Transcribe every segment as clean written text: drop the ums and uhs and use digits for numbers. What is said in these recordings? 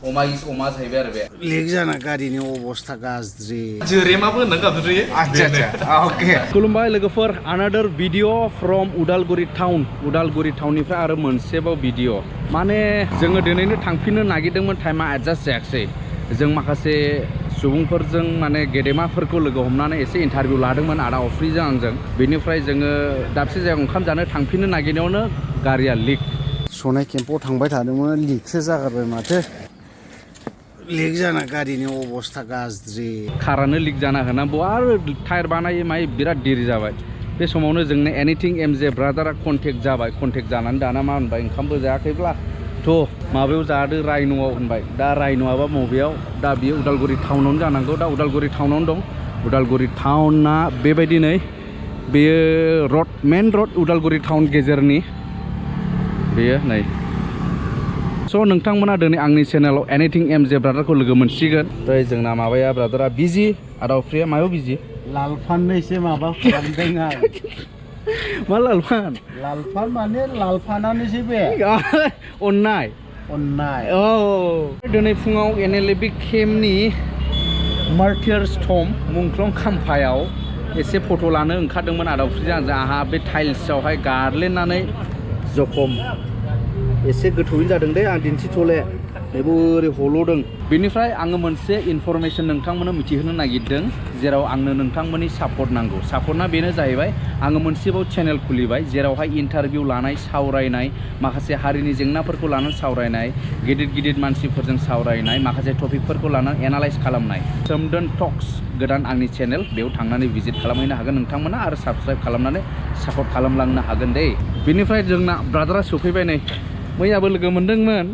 अमा इस अमा जाहैबाय आरो बे लिक जाना गारिनि अबस्था गाज्रि जोरेमाबो होनना गाबज्रियो आच्छा अके खुलुमबाय लोगोफोर अनादर भिडिअ फ्रम उदालगुरि टाउननिफ्राय आरो मोनसेबाव भिडिअ माने जोङो दिनैनो थांफिननो नागिरदोंमोन टाइमा एडजास्ट जायाखिसै जों माखासे सुबुंफोरजों माने गेदेमाफोरखौ लोगो हमनानै एसे इन्टारभिउ लादोंमोन आदा अफ्रिजों आंजों बेनिफ्राय जोङो दाबसे जायगायाव ओंखाम जानो थांफिननो नागिरनायावनो गारिया लिक सनाय केम्पआव थांबाय थादोंमोन लिकसो जागारबाय माथो लिक जाना गारिनि अबस्था गाज्रि कारानो लिक जाना होनांगौ आरो टायार बानायो माय बिराद देरि जाबाय बे समावनो जोंनो एनिथिं एमजे ब्रादारा कन्टेक्ट जानानै दाना मा होनबाय ओंखामबो जायाखैब्ला थ' माबायाव जादो रायन'आव होनबाय दा रायन'आबा मबेयाव दा बियो उदालगुरि टाउनावनो जानांगौ दा उदालगुरि टाउनावनो दं उदालगुरि टाउना बेबायदिनो बेयो मेन रड उदालगुरि टाउन गेजेरनि बेयो नै स' नोंथांमोना दिनै आंनि चेनेलाव एनिथिं एमजे ब्रादारखौ लोगो मोनसिगोन ओमफ्राय जोंना माबाया ब्रादारा बिजि आदा अफ्रिया मायाव बिजि लालफाननो एसे माबा खालामदों आं मा लालफान माने लालफानानोसै बे अननाय औ दिनै फुङाव एनएलएबि केम्पनि मार्टियार्स टम्ब मुंख्लं खाम्फायाव एसे फट' लानो ओंखारदोंमोन आदा अफ्रिजों आंहा बे टाइल्सआवहाय गार्लिनानै जखम एसे गोथौयैनो जादों दे आं दिन्थिथ'ले बेबो ओरै हल'दों बेनिफ्राय आङो मोनसे इनफरमेसन नोंथांमोननो मिथिहोनो नागिरदों जेराव आंनो नोंथांमोननि सापर्ट नांगौ सापर्टना बेनो जाहैबाय आङो मोनसेबाव चेनेल खुलिबाय जेरावहाय इन्टारभिउ लानाय सावरायनाय माखासे हारिनि जेंनाफोरखौ लानानै सावरायनाय गिदिर मानसिफोरजों सावरायनाय माखासे टपिकफोरखौ लानानै एनालाइज खालामनाय सोमदोन टक्स गोदान आंनि चेनेल बेयाव थांनानै भिजिट खालामहैनो हागोन नोंथांमोना आरो साबस्क्राइब खालामनानै सापर्ट खालामलांनो हागोन दे बेनिफ्राय जोंना ब्रादारा सफैबाय नै मैयाबो लोगो मोनदोंमोन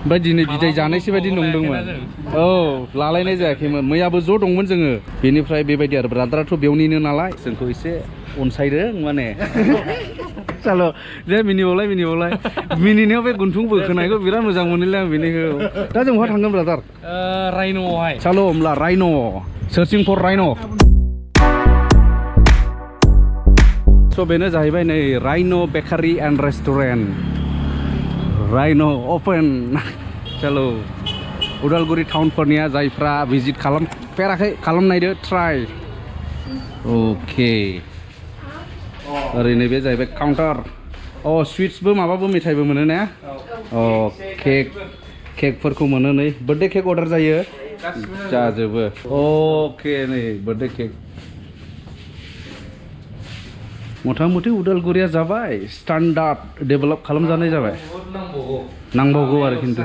ओमफ्राय दिनै बिदाय जानायसो बायदि नंदोंमोन औ लालायनाय जायाखैमोन मैयाबो ज' दंमोन जोङो बेनिफ्राय बेबायदि आरो ब्रादाराथ' बेयावनिनो नालाय जोंखौ एसे अनसायदों माने चलो दे मिनिबावलाय मिनिनायाव बे गुन्थुं बोखोनायखौ बिराद मोजां मोनोलै आं बेनिखौ दा जों बहा थांगोन ब्रादार रायन'आवहाय चलो होमब्ला रायन' सार्चिं फर रायन' स' बेनो जाहैबाय नै रायन' बेकारि एन्ड रेस्टुरेन्ट रायन' अपेन चलो उदालगुरि टाउनफोरनिया जायफ्रा भिजिट खालामफेराखै खालामनायदो ट्राइ अके ओरैनो बे जाहैबाय काउन्टार स्विट्सबो माबाबो मेथाइबो मोनो ना केकफोरखौ मोनो नै बार्थडे केक अर्डार जायो जाजोबो अके नै बार्थडे केक मथा मथि उदालगुरिया जाबाय स्टान्डार्ड डेभेलप खालामजानाय जाबाय नांबावगौ आरो खिन्थु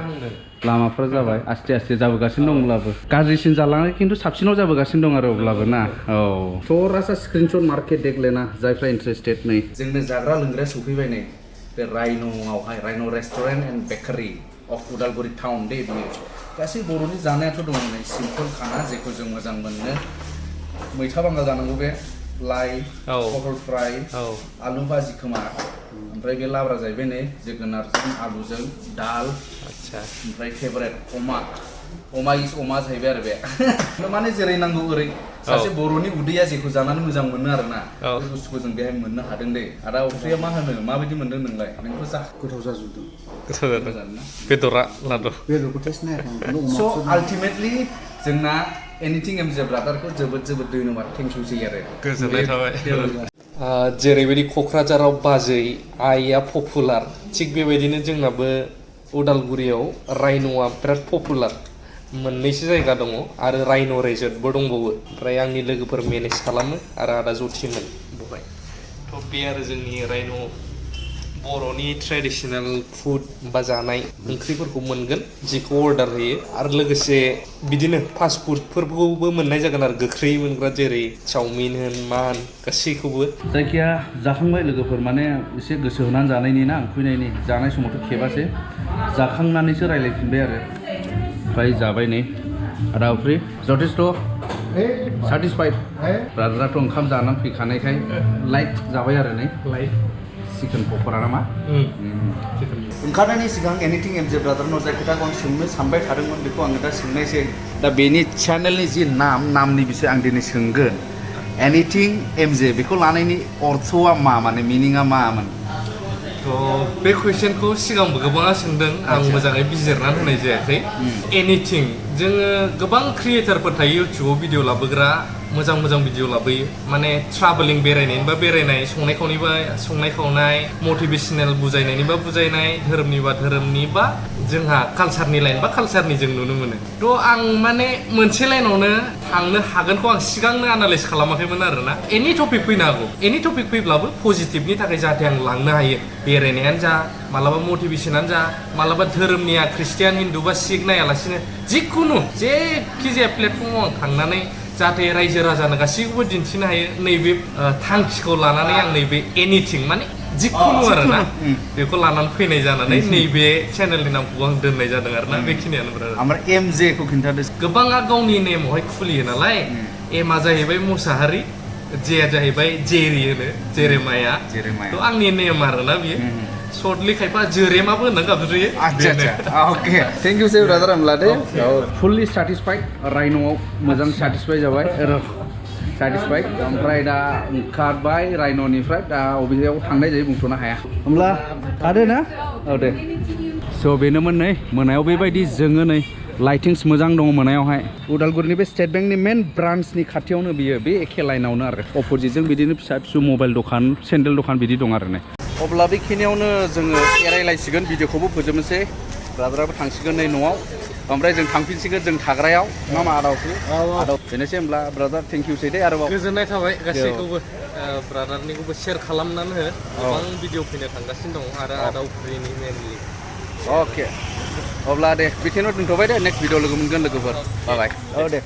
लामाफ्रा जाबाय आस्ते आस्ते जाबोगासिनो दं अब्लाबो गाज्रिसिन जालाङो खिन्थु साबसिनाव जाबोगासिनो दं आरो अब्लाबो ना थरासा स्क्रिनशट मार्केट देग्लेना जायफ्रा इन्टारेस्टेड नै जोंनो जाग्रा लोंग्राया सफैबाय नै बे रायन'आवहाय रायन' restaurant and bakery of Udalguri town दे बियो गासै बर'नि जानायाथ' दङ नै सिम्पोल खाना जेखौ जों मोजां मोनो मैथा बांगाल जानांगौ बे लाइ पटल फ्राय आलु भाजि खोमा ओमफ्राय बे लाब्रा जाहैबाय नै जोगोनारजों आलुजों दाल ओमफ्राय फेभरेट अमा इस अमा जाहैबाय आरो बे माने जेरै नांगौ ओरै सासे बर'नि उदैया जेखौ जानानै मोजां मोनो आरोना बे बुस्थुखौ जों बेहाय मोननो हादों दे आदा अफ्रिया मा होनो माबायदि मोनदों नोंलाय नोंखौ जा गोथाव जाजोबदों बेदरा लादो बेदरखौ टेस्ट नायाखै स' आल्टिमेटलि जोंना एनिथिं एमजे ब्रादारखौ जोबोद धन्यबाद थेंक इउ जायो आरो गोजोननाय थाबाय जेरैबायदि क'क्राझाराव बाजै आइया पपुलार थिग बेबायदिनो जोंनाबो उदालगुरियाव रायन'आ बिराद पपुलार मोननैसो जायगा दङ आरो रायन' रेजर्टबो दंबावो ओमफ्राय आंनि लोगोफोर मेनेज खालामो आरो आदा जथिमोन बहाय थ' बे आरो जोंनि रायन' बर'नि ट्रेडिसनेल फुड बा जानाय ओंख्रिफोरखौ मोनगोन जिखौ अर्डार होयो आरो लोगोसे बिदिनो फास्ट फुडफोरखौबो मोननाय जागोन आरो गोख्रै मोनग्रा जेरै चावमिन होन मा होन गासैखौबो जायखिया जाखांबाय लोगोफोर माने एसे गोसो होनानै जानायनि ना फैनायनि जानाय समावथ' खेबासै जाखांनानैसो रायलायफिनबाय आरो ओमफ्राय जाबाय नै आदा अफ्रि जथेस्थ' सेटिसफाइड ब्रादाराथ' ओंखाम जानानै फैखानायखाय लाइट जाबाय आरो नै लाइट चिकेन पक'रा नामा ओंखारनायनि सिगां एनिथिं एमजे ब्रादारनाव जाय खोथाखौ आं सोंनो सानबाय थादोंमोन बेखौ आङो दा सोंनायसै दा बेनि चेनेलनि जि नामनि बिसय आं दिनै सोंगोन एनिथिं एमजे बेखौ लानायनि अर्थआ मा माने मिनिङा मामोन थ' बे कुइसनखौ सिगांबो गोबाङा सोंदों आं मोजाङै बिजिरनानै होनाय जायाखै एनिथिं जोङो गोबां क्रिएटारफोर थायो इउटुबाव भिडिअ लाबोग्रा मोजां मोजां भिडिअ लाबोयो माने ट्राभेलिं बेरायनायनिबा बेरायनाय संनाय खावनायनिबा संनाय खावनाय मटिभेशनेल बुजायनायनिबा बुजायनाय धोरोमनिबा धोरोमनि बा जोंहा कालसारनि लाइन बा कालसारनि जों नुनो मोनो थ' आं माने मोनसे लाइनावनो थांनो हागोनखौ आं सिगांनो एनालाइज खालामाखैमोन आरोना एनि टपिक फैनो हागौ एनि टपिक फैब्लाबो पजिटिभनि थाखाय जाहाथे आं लांनो हायो बेरायनायानो जा मालाबा मटिभेशनानो जा मालाबा धोरोमनिया ख्रिस्टियान हिन्दु बा सिख नायालासिनो जिखुनु जेखि जाया प्लेटफर्माव आं थांनानै जाहाथे रायजो राजानो गासैखौबो दिन्थिनो हायो नैबे थांखिखौ लानानै आं नैबे एनिथिं माने जिखुनु आरोना बेखौ लानानै फैनाय जानानै नैबे चेनेलनि नामखौ आं दोननाय जादों आरोना बेखिनियानो ओमफ्राय एमजे खौ खिन्थादो गोबाङा गावनि नेमावहाय खुलियो नालाय एमआ जाहैबाय मुसाहारि जेआ जाहैबाय जेरि होनो जेरेमाया थ' आंनि नेम आरोना बियो सर्टलि खायफा जोरेमाबो होनना गाबज्रियो अके थेंक इउ सै ब्रादार होमब्ला दे फुल्लि सेटिसफाइड राइन'आव मोजां सेटिसफाइ जाबाय सेटिसफाइड ओमफ्राय दा ओंखारबाय राइन'निफ्राय दा अबेयाव थांनाय जायो बुंथ'नो हाया होमब्ला थादो ना औ दे स' बेनोमोन नै मोनायाव बेबायदि जोङो नै लाइटिंस मोजां दङ मोनायावहाय उदालगुरिनि बे स्टेट बेंकनि मेन ब्रान्चनि खाथियावनो बियो बे एखे लाइनावनो आरो अपोजिटजों बिदिनो फिसा फिसौ मबाइल दखान सेन्डेल दखान बिदि दं आरो ने अब्ला बेखिनियावनो जोङो एरायलायसिगोन भिडिअखौबो फोजोबनोसै ब्रादाराबो थांसिगोन नै न'आव ओमफ्राय जों थांफिनसिगोन जों थाग्रायाव मा मा आदावसै बेनोसै होमब्ला ब्रादार थेंक इउ सै दे आरोबाव गोजोननाय थाबाय गासैखौबो ब्रादारनिखौबो शेयार खालामनानै हो गोबां भिडिअ फैनो थांगासिनो दं आरो उदालगुरिनि मेनलि अके अब्ला दे बिथिङाव दोनथ'बाय दे नेक्स्ट भिडिअ लोगो मोनगोन लोगोफोर बाय औ दे